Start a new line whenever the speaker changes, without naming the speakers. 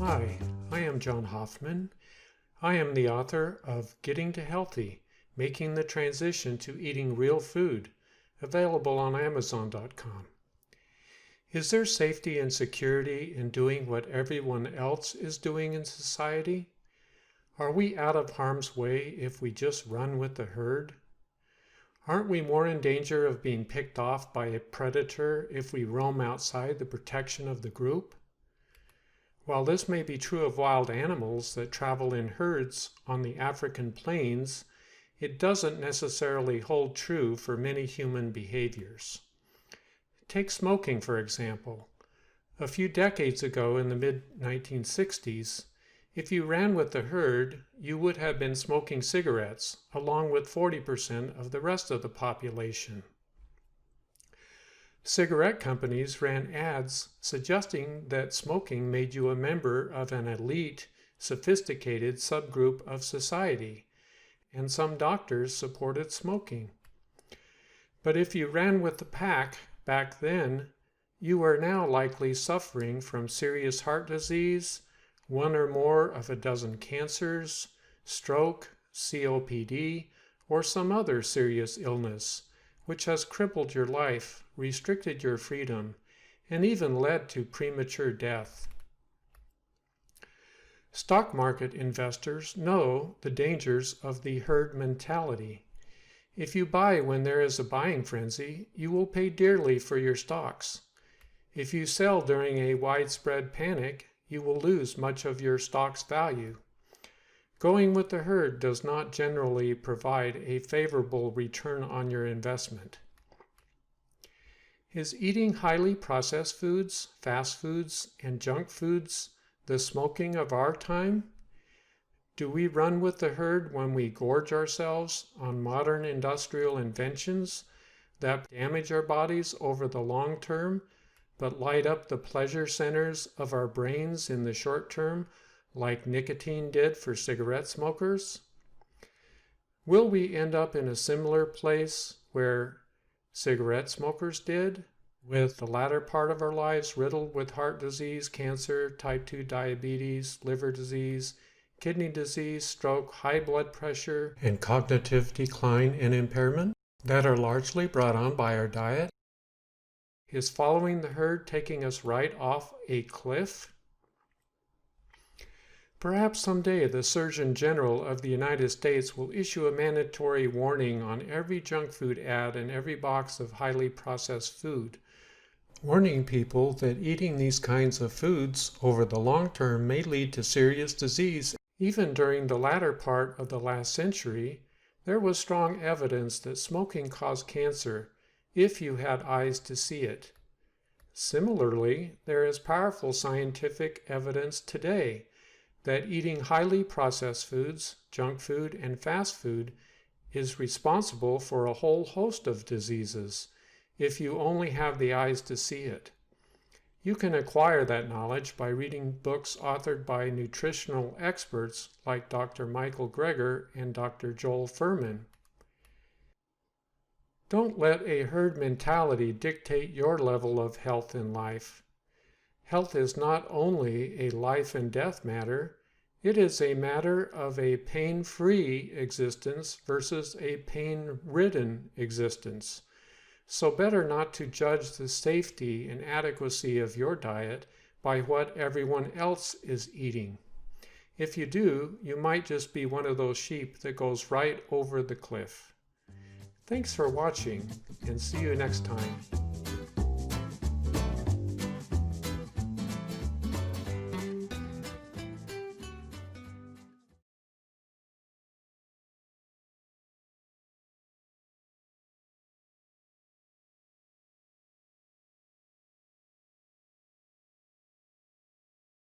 Hi, I am John Hoffman. I am the author of Getting to Healthy, Making the Transition to Eating Real Food, available on Amazon.com. Is there safety and security in doing what everyone else is doing in society? Are we out of harm's way if we just run with the herd? Aren't we more in danger of being picked off by a predator if we roam outside the protection of the group? While this may be true of wild animals that travel in herds on the African plains, it doesn't necessarily hold true for many human behaviors. Take smoking, for example. A few decades ago in the mid-1960s, if you ran with the herd, you would have been smoking cigarettes, along with 40% of the rest of the population. Cigarette companies ran ads suggesting that smoking made you a member of an elite, sophisticated subgroup of society, and some doctors supported smoking. But if you ran with the pack back then, you are now likely suffering from serious heart disease, one or more of a dozen cancers, stroke, COPD, or some other serious illness, which has crippled your life, restricted your freedom, and even led to premature death. Stock market investors know the dangers of the herd mentality. If you buy when there is a buying frenzy, you will pay dearly for your stocks. If you sell during a widespread panic, you will lose much of your stock's value. Going with the herd does not generally provide a favorable return on your investment. Is eating highly processed foods, fast foods, and junk foods the smoking of our time? Do we run with the herd when we gorge ourselves on modern industrial inventions that damage our bodies over the long term, but light up the pleasure centers of our brains in the short term, like nicotine did for cigarette smokers? Will we end up in a similar place where cigarette smokers did, with the latter part of our lives riddled with heart disease, cancer, type 2 diabetes, liver disease, kidney disease, stroke, high blood pressure, and cognitive decline and impairment that are largely brought on by our diet? Is following the herd taking us right off a cliff? Perhaps someday the Surgeon General of the United States will issue a mandatory warning on every junk food ad and every box of highly processed food, warning people that eating these kinds of foods over the long term may lead to serious disease. Even during the latter part of the last century, there was strong evidence that smoking caused cancer if you had eyes to see it. Similarly, there is powerful scientific evidence today that eating highly processed foods, junk food, and fast food is responsible for a whole host of diseases if you only have the eyes to see it. You can acquire that knowledge by reading books authored by nutritional experts like Dr. Michael Greger and Dr. Joel Fuhrman. Don't let a herd mentality dictate your level of health in life. Health is not only a life and death matter, it is a matter of a pain-free existence versus a pain-ridden existence. So better not to judge the safety and adequacy of your diet by what everyone else is eating. If you do, you might just be one of those sheep that goes right over the cliff. Thanks for watching, and see you next time.